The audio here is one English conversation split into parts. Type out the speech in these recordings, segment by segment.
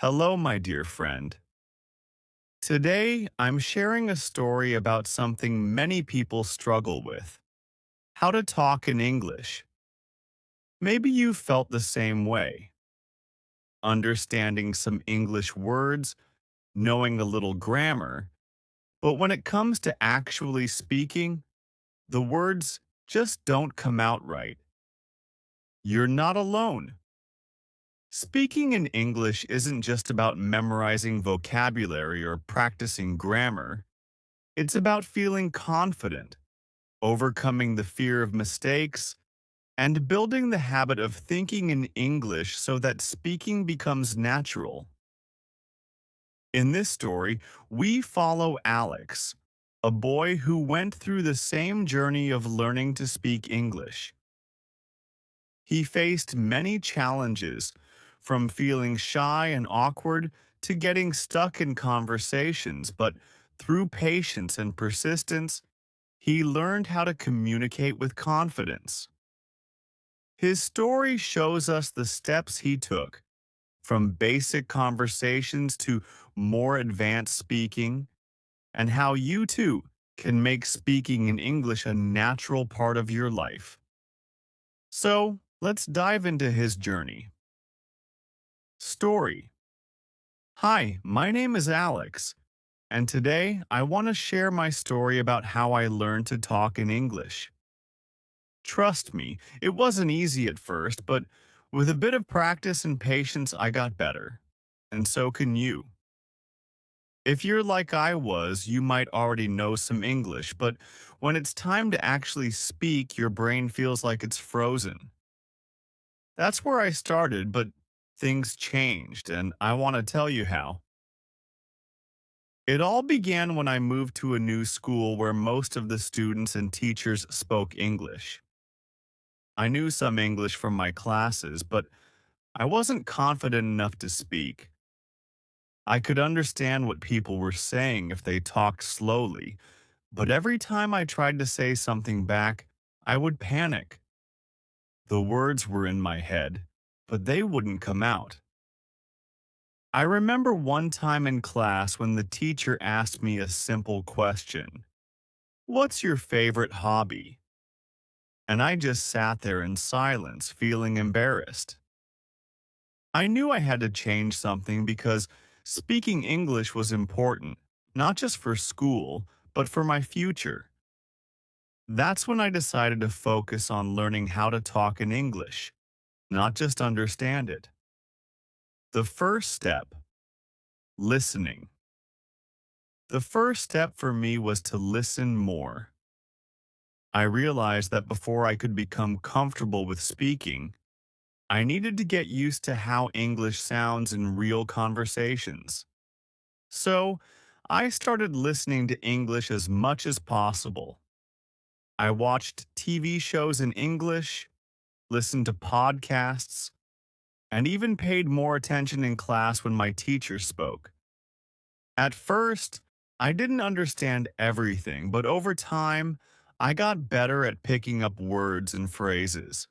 Hello, my dear friend. Today, I'm sharing a story about something many people struggle with: how to talk in English. Maybe you felt the same way. Understanding some English words, knowing a little grammar, but when it comes to actually speaking, the words just don't come out right. You're not alone. Speaking in English isn't just about memorizing vocabulary or practicing grammar. It's about feeling confident, overcoming the fear of mistakes, and building the habit of thinking in English so that speaking becomes natural. In this story, we follow Alex, a boy who went through the same journey of learning to speak English. He faced many challenges, from feeling shy and awkward to getting stuck in conversations, but through patience and persistence, he learned how to communicate with confidence. His story shows us the steps he took, from basic conversations to more advanced speaking, and how you too can make speaking in English a natural part of your life. So, let's dive into his journey. Story. Hi, my name is Alex, and today I want to share my story about how I learned to talk in English. Trust me, it wasn't easy at first, but with a bit of practice and patience, I got better. And so can you. If you're like I was, you might already know some English, but when it's time to actually speak, your brain feels like it's frozen. That's where I started, but things changed, and I want to tell you how. It all began when I moved to a new school where most of the students and teachers spoke English. I knew some English from my classes, but I wasn't confident enough to speak. I could understand what people were saying if they talked slowly, but every time I tried to say something back, I would panic. The words were in my head, but they wouldn't come out. I remember one time in class when the teacher asked me a simple question: "What's your favorite hobby?" And I just sat there in silence, feeling embarrassed. I knew I had to change something because speaking English was important, not just for school, but for my future. That's when I decided to focus on learning how to talk in English, not just understand it. The first step: listening. The first step for me was to listen more. I realized that before I could become comfortable with speaking, I needed to get used to how English sounds in real conversations. So, I started listening to English as much as possible. I watched TV shows in English, listened to podcasts, and even paid more attention in class when my teacher spoke. At first, I didn't understand everything, but over time, I got better at picking up words and phrases.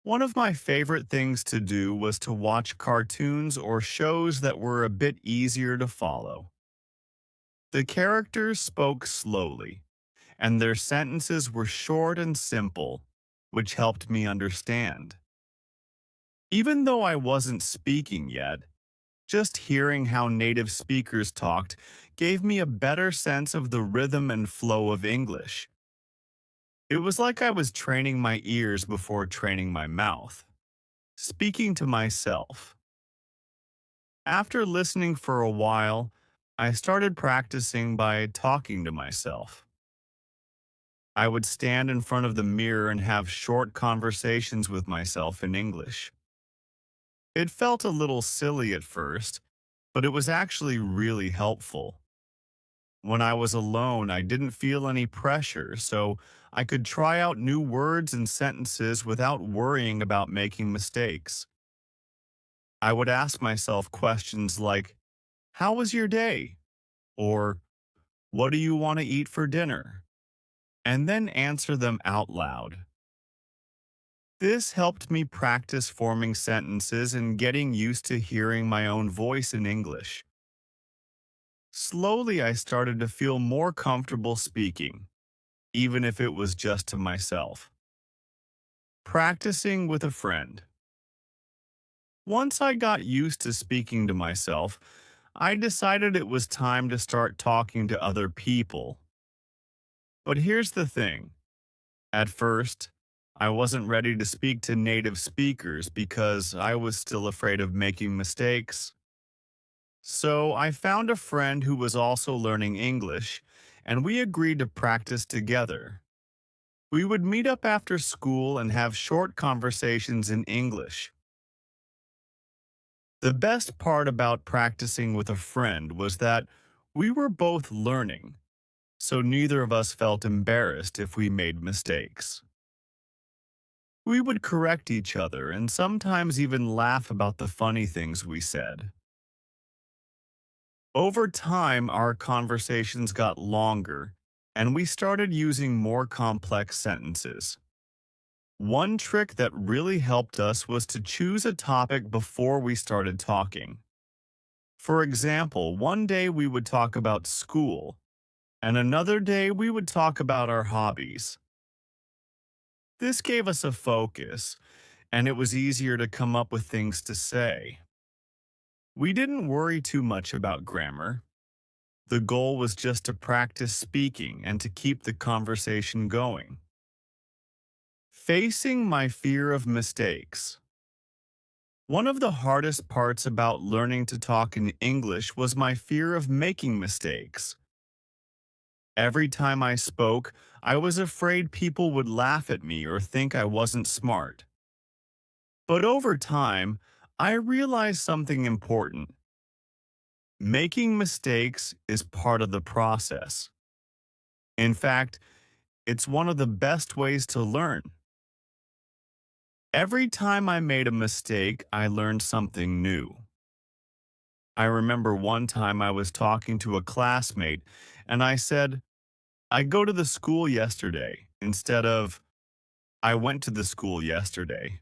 One of my favorite things to do was to watch cartoons or shows that were a bit easier to follow. The characters spoke slowly, and their sentences were short and simple, which helped me understand. Even though I wasn't speaking yet, just hearing how native speakers talked gave me a better sense of the rhythm and flow of English. It was like I was training my ears before training my mouth, speaking to myself. After listening for a while, I started practicing by talking to myself. I would stand in front of the mirror and have short conversations with myself in English. It felt a little silly at first, but it was actually really helpful. When I was alone, I didn't feel any pressure, so I could try out new words and sentences without worrying about making mistakes. I would ask myself questions like, "How was your day?" Or, "What do you want to eat for dinner?" And then answer them out loud. This helped me practice forming sentences and getting used to hearing my own voice in English. Slowly, I started to feel more comfortable speaking, even if it was just to myself. Practicing with a friend. Once I got used to speaking to myself, I decided it was time to start talking to other people. But here's the thing. At first, I wasn't ready to speak to native speakers because I was still afraid of making mistakes. So I found a friend who was also learning English, and we agreed to practice together. We would meet up after school and have short conversations in English. The best part about practicing with a friend was that we were both learning, so neither of us felt embarrassed if we made mistakes. We would correct each other and sometimes even laugh about the funny things we said. Over time, our conversations got longer, and we started using more complex sentences. One trick that really helped us was to choose a topic before we started talking. For example, one day we would talk about school, and another day we would talk about our hobbies. This gave us a focus, and it was easier to come up with things to say. We didn't worry too much about grammar. The goal was just to practice speaking and to keep the conversation going. Facing my fear of mistakes. One of the hardest parts about learning to talk in English was my fear of making mistakes. Every time I spoke, I was afraid people would laugh at me or think I wasn't smart. But over time, I realized something important. Making mistakes is part of the process. In fact, it's one of the best ways to learn. Every time I made a mistake, I learned something new. I remember one time I was talking to a classmate and I said, I go to the school yesterday instead of I went to the school yesterday.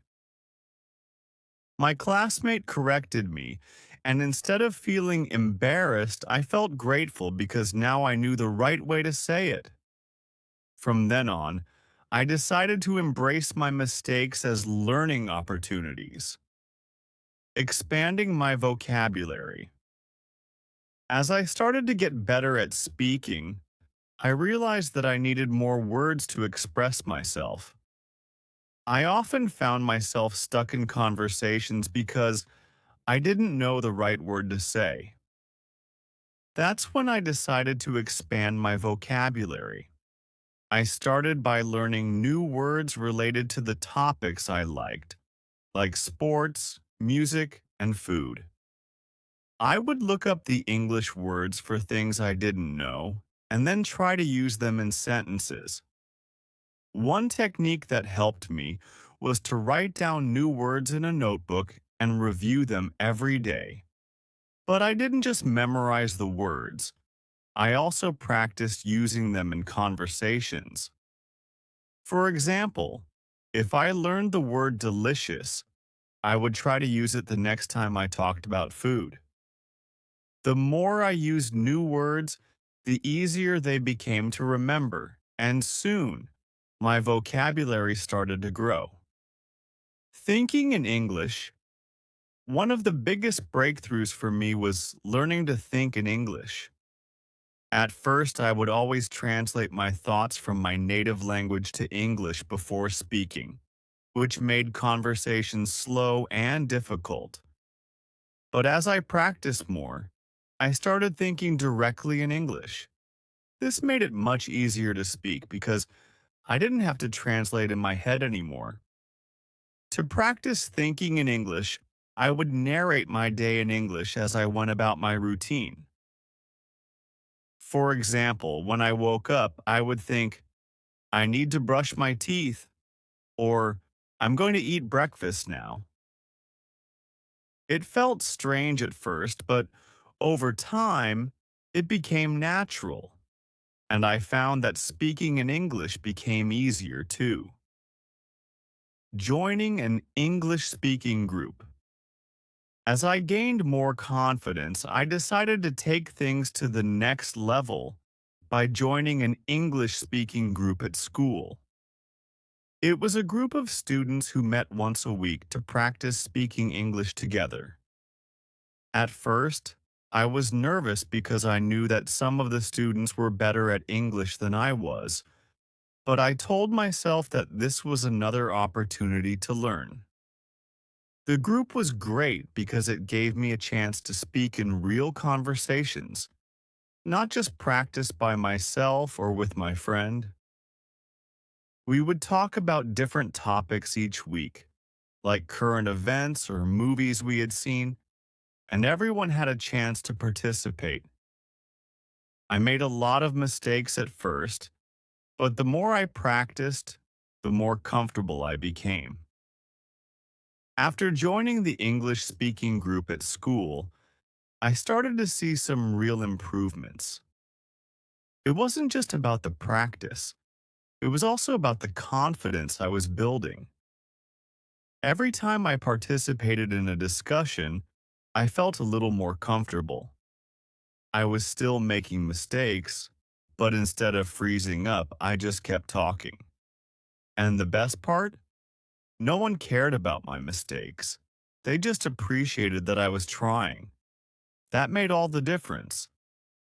My classmate corrected me, and instead of feeling embarrassed, I felt grateful because now I knew the right way to say it. From then on, I decided to embrace my mistakes as learning opportunities, expanding my vocabulary. As I started to get better at speaking, I realized that I needed more words to express myself. I often found myself stuck in conversations because I didn't know the right word to say. That's when I decided to expand my vocabulary. I started by learning new words related to the topics I liked, like sports, music, and food. I would look up the English words for things I didn't know and then try to use them in sentences. One technique that helped me was to write down new words in a notebook and review them every day. But I didn't just memorize the words. I also practiced using them in conversations. For example, if I learned the word delicious, I would try to use it the next time I talked about food. The more I used new words, the easier they became to remember, and soon, my vocabulary started to grow. Thinking in English, one of the biggest breakthroughs for me was learning to think in English. At first, I would always translate my thoughts from my native language to English before speaking, which made conversations slow and difficult. But as I practiced more, I started thinking directly in English. This made it much easier to speak because I didn't have to translate in my head anymore. To practice thinking in English, I would narrate my day in English as I went about my routine. For example, when I woke up, I would think, I need to brush my teeth, or I'm going to eat breakfast now. It felt strange at first, but over time, it became natural, and I found that speaking in English became easier too. Joining an English-speaking group. As I gained more confidence, I decided to take things to the next level by joining an English-speaking group at school. It was a group of students who met once a week to practice speaking English together. At first, I was nervous because I knew that some of the students were better at English than I was, but I told myself that this was another opportunity to learn. The group was great because it gave me a chance to speak in real conversations, not just practice by myself or with my friend. We would talk about different topics each week, like current events or movies we had seen, and everyone had a chance to participate. I made a lot of mistakes at first, but the more I practiced, the more comfortable I became. After joining the English speaking group at school, I started to see some real improvements. It wasn't just about the practice, it was also about the confidence I was building. Every time I participated in a discussion, I felt a little more comfortable. I was still making mistakes, but instead of freezing up, I just kept talking. And the best part? No one cared about my mistakes. They just appreciated that I was trying. That made all the difference.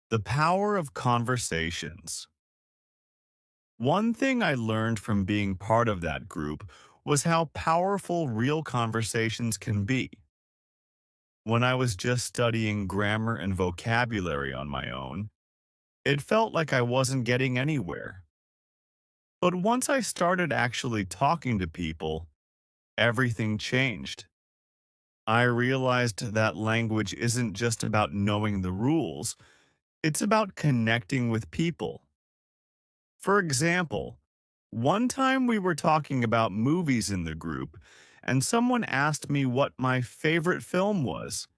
The power of conversations. One thing I learned from being part of that group was how powerful real conversations can be. When I was just studying grammar and vocabulary on my own, it felt like I wasn't getting anywhere. But once I started actually talking to people, everything changed. I realized that language isn't just about knowing the rules, it's about connecting with people. For example, one time we were talking about movies in the group, and someone asked me what my favorite film was.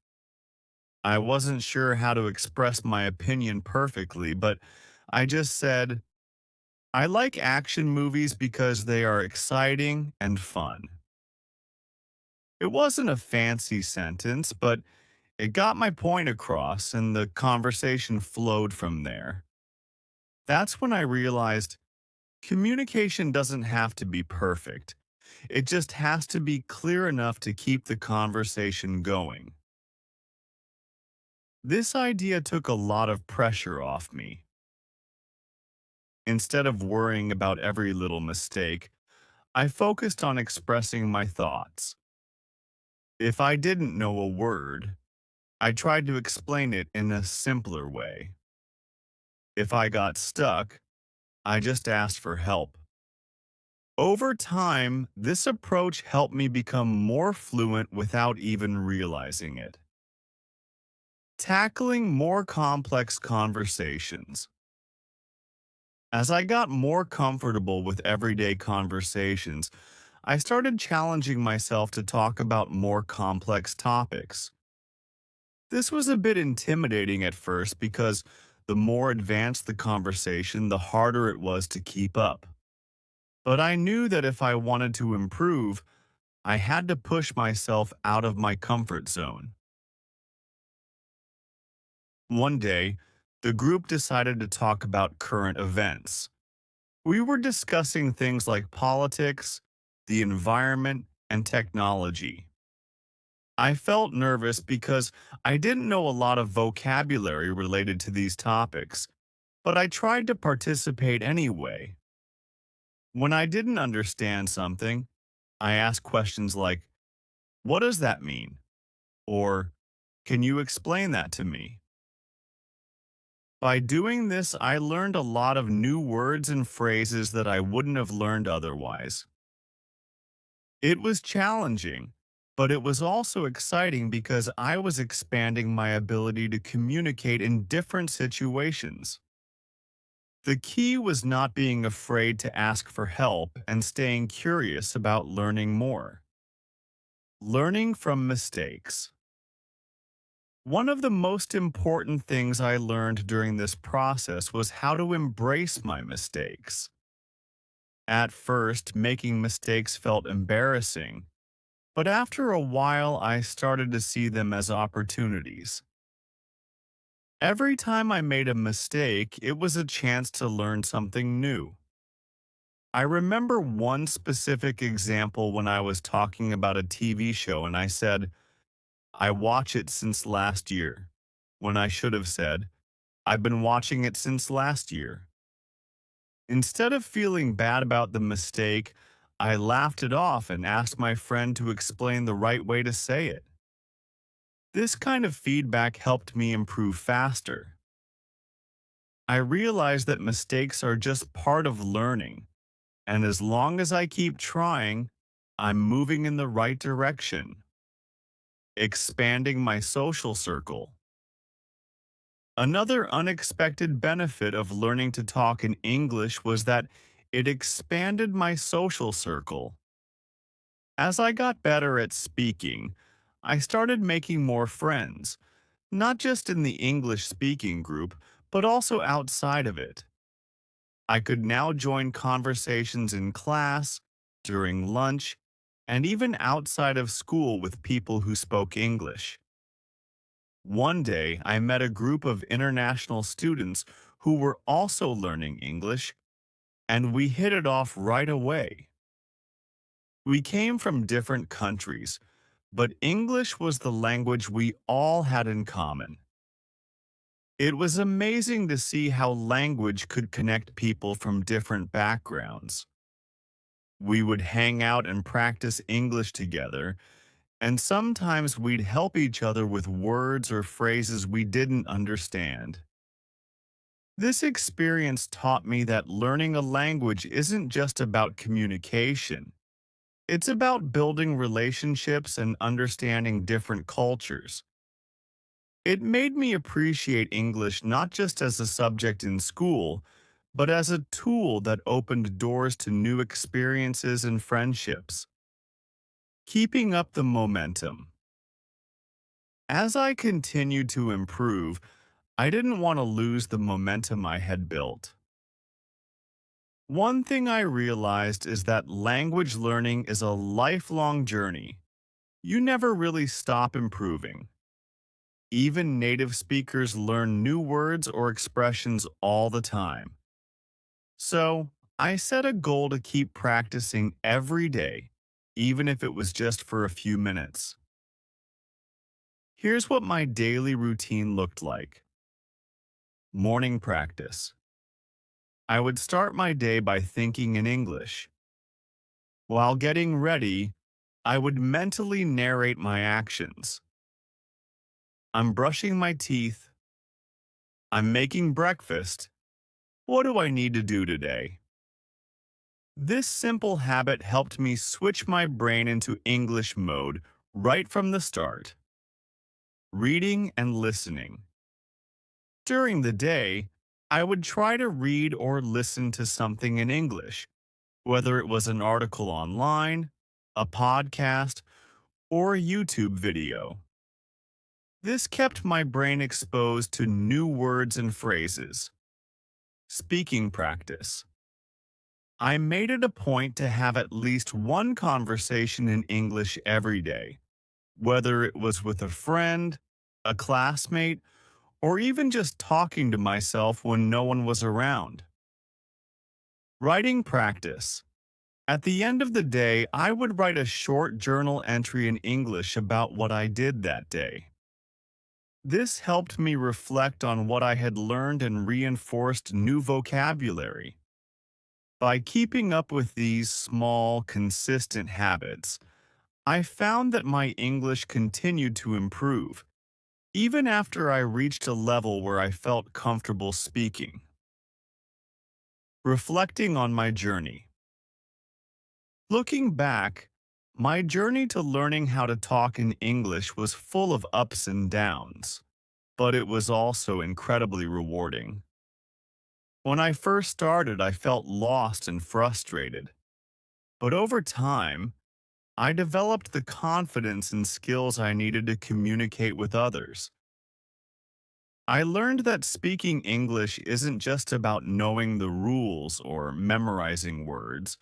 I wasn't sure how to express my opinion perfectly, but I just said, I like action movies because they are exciting and fun. It wasn't a fancy sentence, but it got my point across, and the conversation flowed from there. That's when I realized communication doesn't have to be perfect. It just has to be clear enough to keep the conversation going. This idea took a lot of pressure off me. Instead of worrying about every little mistake, I focused on expressing my thoughts. If I didn't know a word, I tried to explain it in a simpler way. If I got stuck, I just asked for help. Over time, this approach helped me become more fluent without even realizing it. Tackling more complex conversations. As I got more comfortable with everyday conversations, I started challenging myself to talk about more complex topics. This was a bit intimidating at first because the more advanced the conversation, the harder it was to keep up. But I knew that if I wanted to improve, I had to push myself out of my comfort zone. One day, the group decided to talk about current events. We were discussing things like politics, the environment, and technology. I felt nervous because I didn't know a lot of vocabulary related to these topics, but I tried to participate anyway. When I didn't understand something, I asked questions like, "What does that mean?" Or, "Can you explain that to me?" By doing this, I learned a lot of new words and phrases that I wouldn't have learned otherwise. It was challenging, but it was also exciting because I was expanding my ability to communicate in different situations. The key was not being afraid to ask for help and staying curious about learning more. Learning from mistakes. One of the most important things I learned during this process was how to embrace my mistakes. At first, making mistakes felt embarrassing, but after a while, I started to see them as opportunities. Every time I made a mistake, it was a chance to learn something new. I remember one specific example when I was talking about a TV show and I said, I watch it since last year, when I should have said, I've been watching it since last year. Instead of feeling bad about the mistake, I laughed it off and asked my friend to explain the right way to say it. This kind of feedback helped me improve faster. I realized that mistakes are just part of learning, and as long as I keep trying, I'm moving in the right direction, expanding my social circle. Another unexpected benefit of learning to talk in English was that it expanded my social circle. As I got better at speaking, I started making more friends, not just in the English speaking group, but also outside of it. I could now join conversations in class, during lunch, and even outside of school with people who spoke English. One day, I met a group of international students who were also learning English, and we hit it off right away. We came from different countries, but English was the language we all had in common. It was amazing to see how language could connect people from different backgrounds. We would hang out and practice English together, and sometimes we'd help each other with words or phrases we didn't understand. This experience taught me that learning a language isn't just about communication. It's about building relationships and understanding different cultures. It made me appreciate English not just as a subject in school, but as a tool that opened doors to new experiences and friendships. Keeping up the momentum. As I continued to improve, I didn't want to lose the momentum I had built. One thing I realized is that language learning is a lifelong journey. You never really stop improving. Even native speakers learn new words or expressions all the time. So, I set a goal to keep practicing every day, even if it was just for a few minutes. Here's what my daily routine looked like. Morning practice. I would start my day by thinking in English. While getting ready, I would mentally narrate my actions. I'm brushing my teeth. I'm making breakfast. What do I need to do today? This simple habit helped me switch my brain into English mode right from the start. Reading and listening. During the day, I would try to read or listen to something in English, whether it was an article online, a podcast, or a YouTube video. This kept my brain exposed to new words and phrases. Speaking practice. I made it a point to have at least one conversation in English every day, whether it was with a friend, a classmate, or even just talking to myself when no one was around. Writing practice. At the end of the day, I would write a short journal entry in English about what I did that day. This helped me reflect on what I had learned and reinforced new vocabulary. By keeping up with these small, consistent habits, I found that my English continued to improve, even after I reached a level where I felt comfortable speaking. Reflecting on my journey. Looking back, my journey to learning how to talk in English was full of ups and downs, but it was also incredibly rewarding. When I first started, I felt lost and frustrated, but over time, I developed the confidence and skills I needed to communicate with others. I learned that speaking English isn't just about knowing the rules or memorizing words.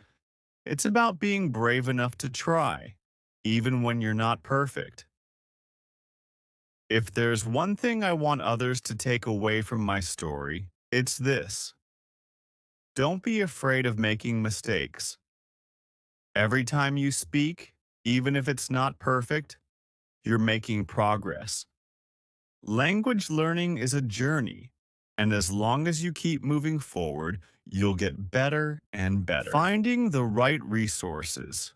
It's about being brave enough to try, even when you're not perfect. If there's one thing I want others to take away from my story, it's this. Don't be afraid of making mistakes. Every time you speak, even if it's not perfect, you're making progress. Language learning is a journey, and as long as you keep moving forward, you'll get better and better. Finding the right resources.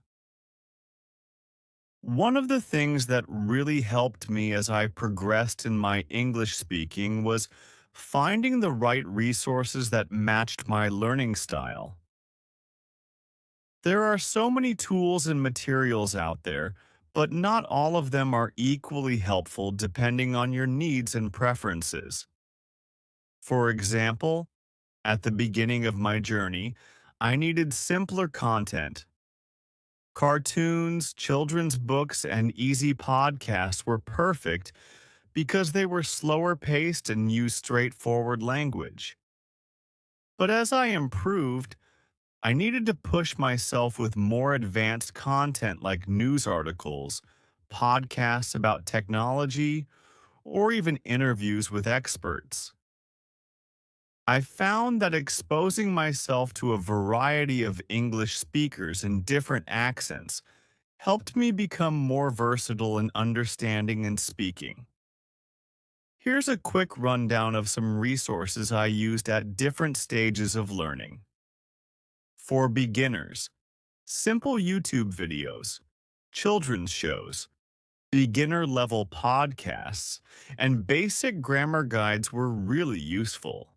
One of the things that really helped me as I progressed in my English speaking was finding the right resources that matched my learning style. There are so many tools and materials out there, but not all of them are equally helpful depending on your needs and preferences. For example, at the beginning of my journey, I needed simpler content. Cartoons, children's books, and easy podcasts were perfect because they were slower paced and used straightforward language. But as I improved, I needed to push myself with more advanced content like news articles, podcasts about technology, or even interviews with experts. I found that exposing myself to a variety of English speakers in different accents helped me become more versatile in understanding and speaking. Here's a quick rundown of some resources I used at different stages of learning. For beginners, simple YouTube videos, children's shows, beginner-level podcasts, and basic grammar guides were really useful.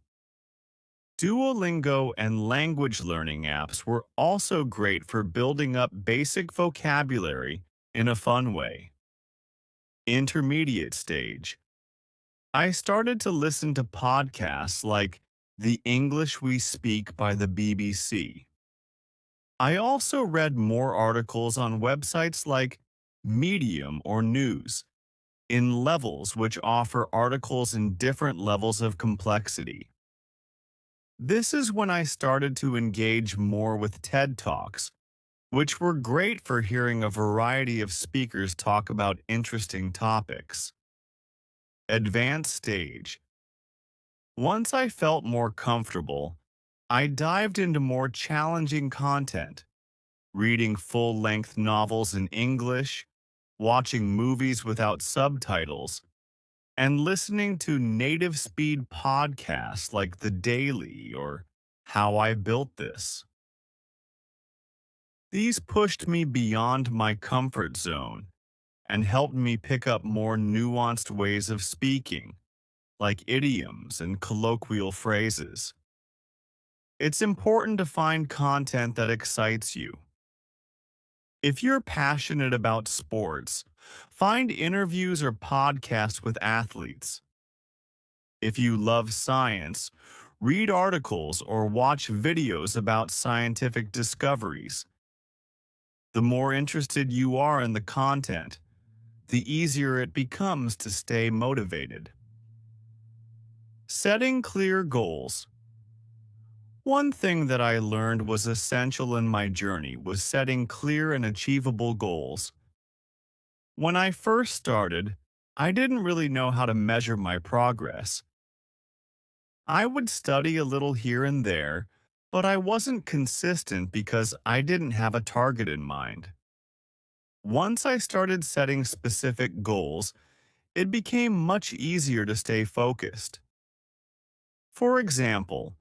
Duolingo and language learning apps were also great for building up basic vocabulary in a fun way. Intermediate stage. I started to listen to podcasts like The English We Speak by the BBC. I also read more articles on websites like Medium or News in Levels, which offer articles in different levels of complexity. This is when I started to engage more with TED Talks, which were great for hearing a variety of speakers talk about interesting topics. Advanced stage. Once I felt more comfortable, I dived into more challenging content, reading full-length novels in English, watching movies without subtitles, and listening to native speed podcasts like The Daily or How I Built This. These pushed me beyond my comfort zone and helped me pick up more nuanced ways of speaking, like idioms and colloquial phrases. It's important to find content that excites you. If you're passionate about sports, find interviews or podcasts with athletes. If you love science, read articles or watch videos about scientific discoveries. The more interested you are in the content, the easier it becomes to stay motivated. Setting clear goals. One thing that I learned was essential in my journey was setting clear and achievable goals. When I first started, I didn't really know how to measure my progress. I would study a little here and there, but I wasn't consistent because I didn't have a target in mind. Once I started setting specific goals, it became much easier to stay focused. For example,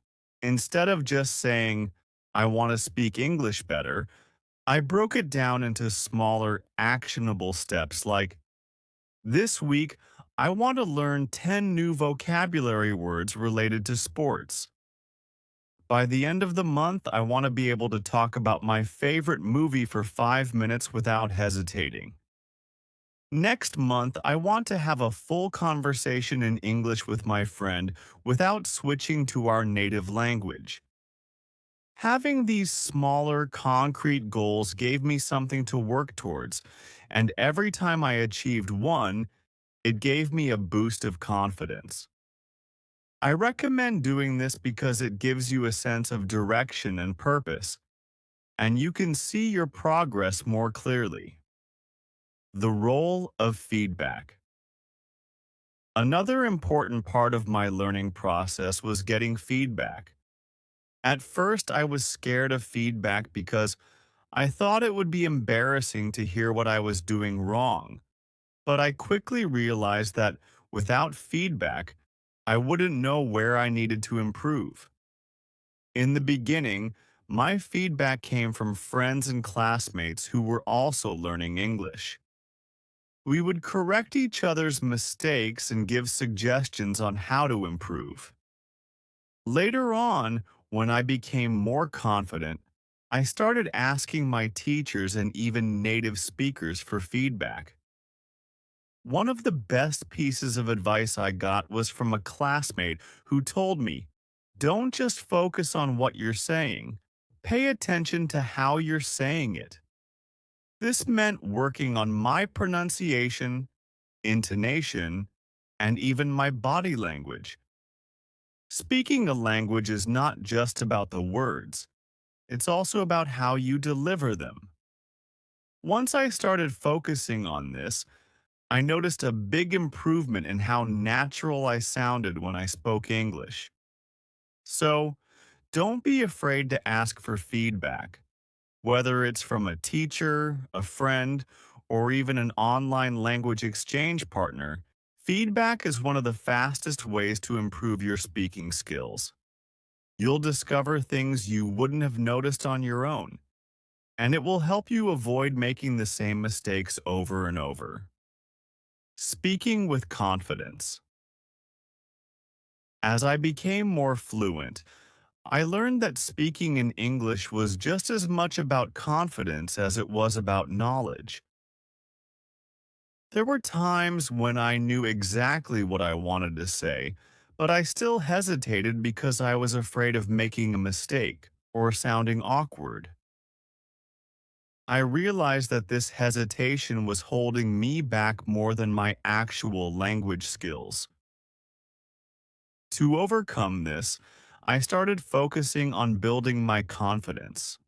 instead of just saying, I want to speak English better, I broke it down into smaller, actionable steps like, this week, I want to learn 10 new vocabulary words related to sports. By the end of the month, I want to be able to talk about my favorite movie for 5 minutes without hesitating. Next month, I want to have a full conversation in English with my friend without switching to our native language. Having these smaller, concrete goals gave me something to work towards, and every time I achieved one, it gave me a boost of confidence. I recommend doing this because it gives you a sense of direction and purpose, and you can see your progress more clearly. The role of feedback. Another important part of my learning process was getting feedback. At first, I was scared of feedback because I thought it would be embarrassing to hear what I was doing wrong. But I quickly realized that without feedback, I wouldn't know where I needed to improve. In the beginning, my feedback came from friends and classmates who were also learning English. We would correct each other's mistakes and give suggestions on how to improve. Later on, when I became more confident, I started asking my teachers and even native speakers for feedback. One of the best pieces of advice I got was from a classmate who told me, "Don't just focus on what you're saying, pay attention to how you're saying it." This meant working on my pronunciation, intonation, and even my body language. Speaking a language is not just about the words, it's also about how you deliver them. Once I started focusing on this, I noticed a big improvement in how natural I sounded when I spoke English. So, don't be afraid to ask for feedback, whether it's from a teacher, a friend, or even an online language exchange partner. Feedback is one of the fastest ways to improve your speaking skills. You'll discover things you wouldn't have noticed on your own, and it will help you avoid making the same mistakes over and over. Speaking with confidence. As I became more fluent, I learned that speaking in English was just as much about confidence as it was about knowledge. There were times when I knew exactly what I wanted to say, but I still hesitated because I was afraid of making a mistake or sounding awkward. I realized that this hesitation was holding me back more than my actual language skills. To overcome this, I started focusing on building my confidence.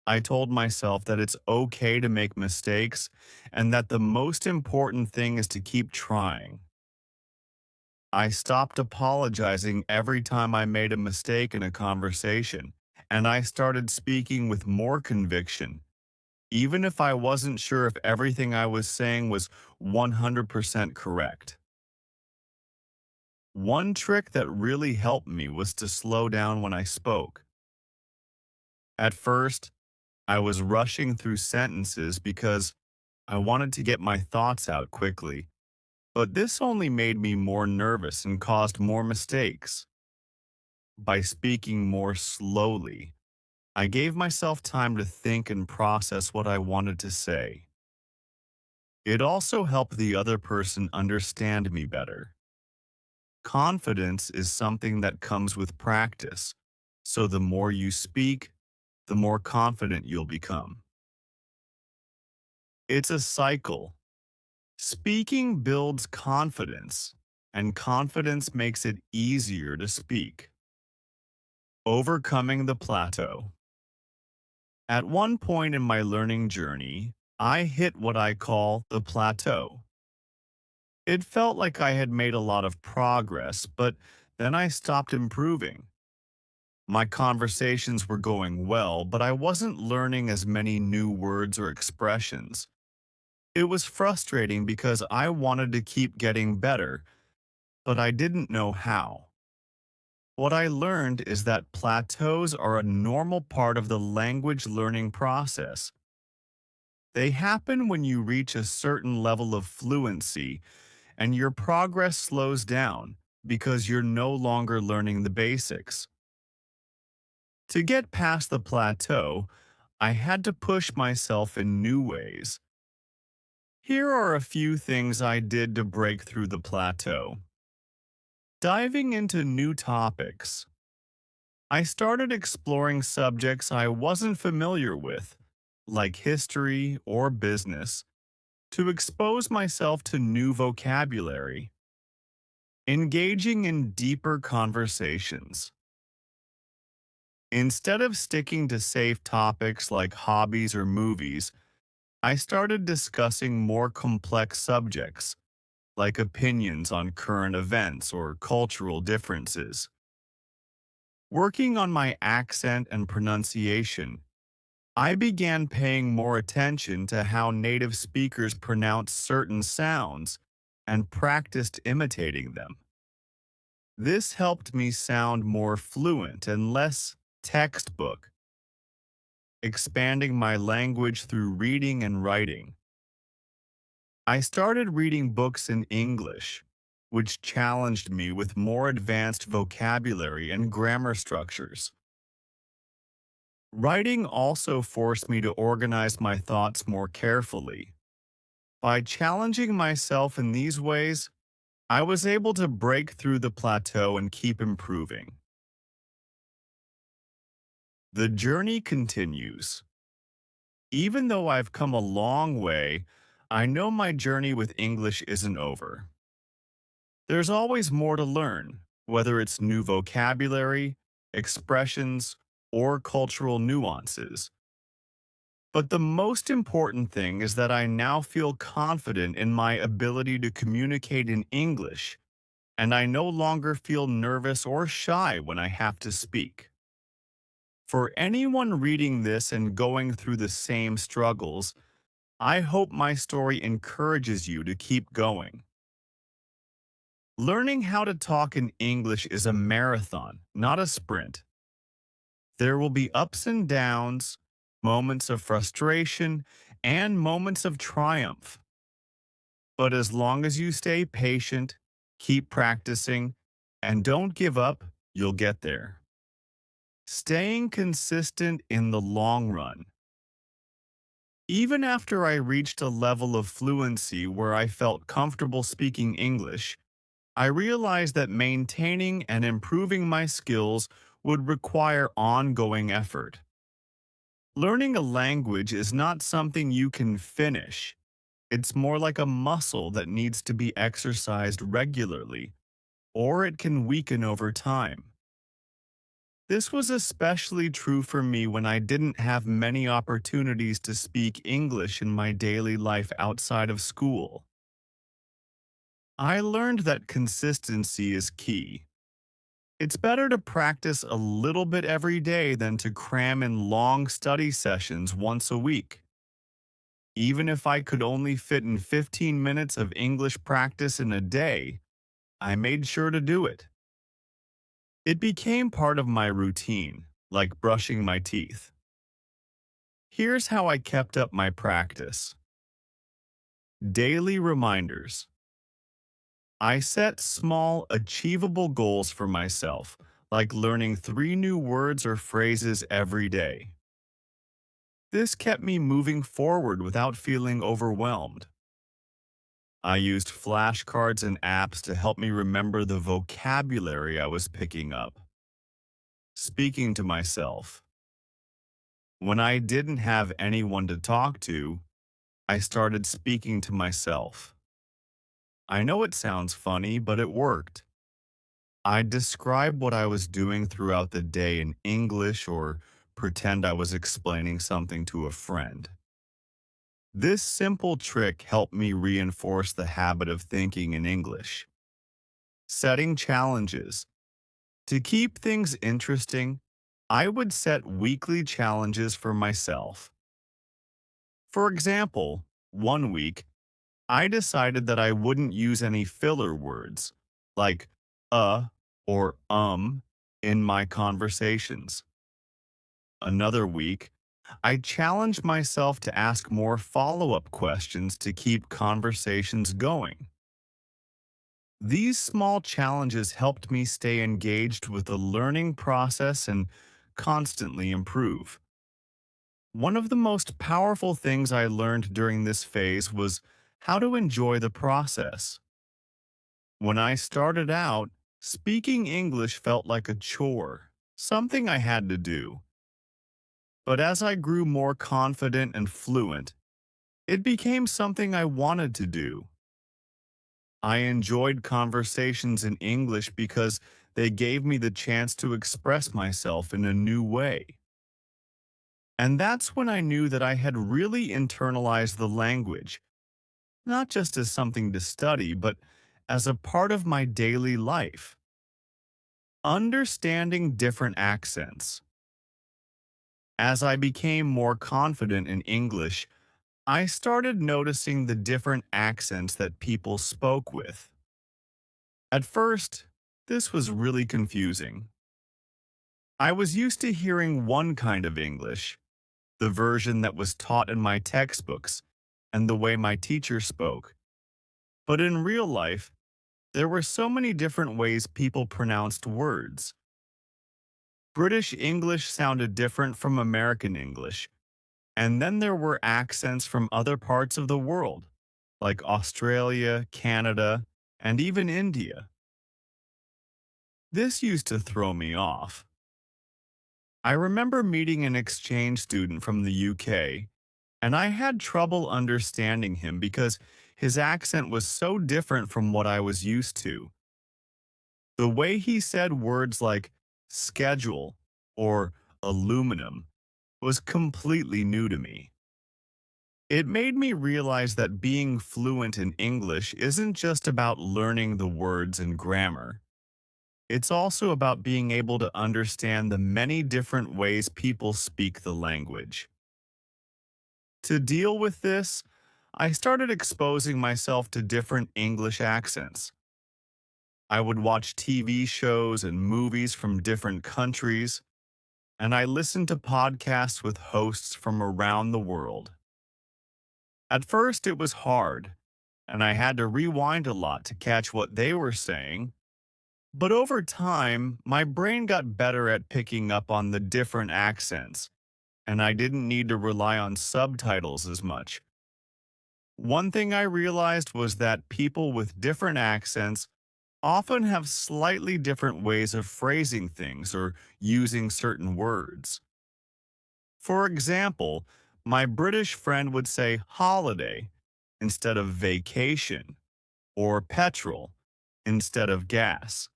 I told myself that it's okay to make mistakes and that the most important thing is to keep trying. I stopped apologizing every time I made a mistake in a conversation, and I started speaking with more conviction, even if I wasn't sure if everything I was saying was 100% correct. One trick that really helped me was to slow down when I spoke. At first, I was rushing through sentences because I wanted to get my thoughts out quickly, but this only made me more nervous and caused more mistakes. By speaking more slowly, I gave myself time to think and process what I wanted to say. It also helped the other person understand me better. Confidence is something that comes with practice, so the more you speak, the more confident you'll become. It's a cycle. Speaking builds confidence, and confidence makes it easier to speak. Overcoming the plateau. At one point in my learning journey, I hit what I call the plateau. It felt like I had made a lot of progress, but then I stopped improving. My conversations were going well, but I wasn't learning as many new words or expressions. It was frustrating because I wanted to keep getting better, but I didn't know how. What I learned is that plateaus are a normal part of the language learning process. They happen when you reach a certain level of fluency and your progress slows down because you're no longer learning the basics. To get past the plateau, I had to push myself in new ways. Here are a few things I did to break through the plateau. Diving into new topics. I started exploring subjects I wasn't familiar with, like history or business, to expose myself to new vocabulary. Engaging in deeper conversations. Instead of sticking to safe topics like hobbies or movies, I started discussing more complex subjects, like opinions on current events or cultural differences. Working on my accent and pronunciation, I began paying more attention to how native speakers pronounce certain sounds and practiced imitating them. This helped me sound more fluent and less textbook, expanding my language through reading and writing. I started reading books in English, which challenged me with more advanced vocabulary and grammar structures. Writing also forced me to organize my thoughts more carefully. By challenging myself in these ways, I was able to break through the plateau and keep improving. The journey continues. Even though I've come a long way, I know my journey with English isn't over. There's always more to learn, whether it's new vocabulary, expressions, or cultural nuances. But the most important thing is that I now feel confident in my ability to communicate in English, and I no longer feel nervous or shy when I have to speak. For anyone reading this and going through the same struggles, I hope my story encourages you to keep going. Learning how to talk in English is a marathon, not a sprint. There will be ups and downs, moments of frustration, and moments of triumph. But as long as you stay patient, keep practicing, and don't give up, you'll get there. Staying consistent in the long run. Even after I reached a level of fluency where I felt comfortable speaking English, I realized that maintaining and improving my skills would require ongoing effort. Learning a language is not something you can finish. It's more like a muscle that needs to be exercised regularly, or it can weaken over time. This was especially true for me when I didn't have many opportunities to speak English in my daily life outside of school. I learned that consistency is key. It's better to practice a little bit every day than to cram in long study sessions once a week. Even if I could only fit in 15 minutes of English practice in a day, I made sure to do it. It became part of my routine, like brushing my teeth. Here's how I kept up my practice. Daily reminders. I set small, achievable goals for myself, like learning 3 new words or phrases every day. This kept me moving forward without feeling overwhelmed. I used flashcards and apps to help me remember the vocabulary I was picking up. Speaking to myself. When I didn't have anyone to talk to, I started speaking to myself. I know it sounds funny, but it worked. I'd describe what I was doing throughout the day in English or pretend I was explaining something to a friend. This simple trick helped me reinforce the habit of thinking in English. Setting challenges. To keep things interesting, I would set weekly challenges for myself. For example, one week, I decided that I wouldn't use any filler words, like or in my conversations. Another week, I challenged myself to ask more follow-up questions to keep conversations going. These small challenges helped me stay engaged with the learning process and constantly improve. One of the most powerful things I learned during this phase was how to enjoy the process. When I started out, speaking English felt like a chore, something I had to do. But as I grew more confident and fluent, it became something I wanted to do. I enjoyed conversations in English because they gave me the chance to express myself in a new way. And that's when I knew that I had really internalized the language, not just as something to study, but as a part of my daily life. Understanding different accents. As I became more confident in English, I started noticing the different accents that people spoke with. At first, this was really confusing. I was used to hearing one kind of English, the version that was taught in my textbooks, and the way my teacher spoke. But in real life, there were so many different ways people pronounced words. British English sounded different from American English, and then there were accents from other parts of the world, like Australia, Canada, and even India. This used to throw me off. I remember meeting an exchange student from the UK, and I had trouble understanding him because his accent was so different from what I was used to. The way he said words like schedule or aluminum was completely new to me. It made me realize that being fluent in English isn't just about learning the words and grammar. It's also about being able to understand the many different ways people speak the language. To deal with this, I started exposing myself to different English accents. I would watch TV shows and movies from different countries, and I listened to podcasts with hosts from around the world. At first, it was hard, and I had to rewind a lot to catch what they were saying. But over time, my brain got better at picking up on the different accents, and I didn't need to rely on subtitles as much. One thing I realized was that people with different accents often have slightly different ways of phrasing things or using certain words. For example, my British friend would say holiday instead of vacation, or petrol instead of gas.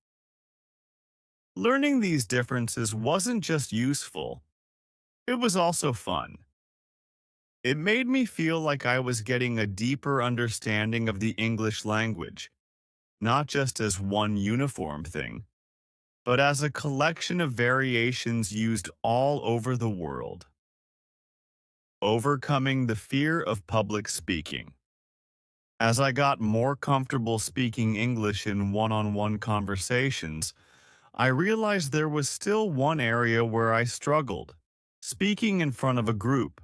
Learning these differences wasn't just useful, it was also fun. It made me feel like I was getting a deeper understanding of the English language, not just as one uniform thing, but as a collection of variations used all over the world. Overcoming the fear of public speaking. As I got more comfortable speaking English in one-on-one conversations, I realized there was still one area where I struggled: speaking in front of a group.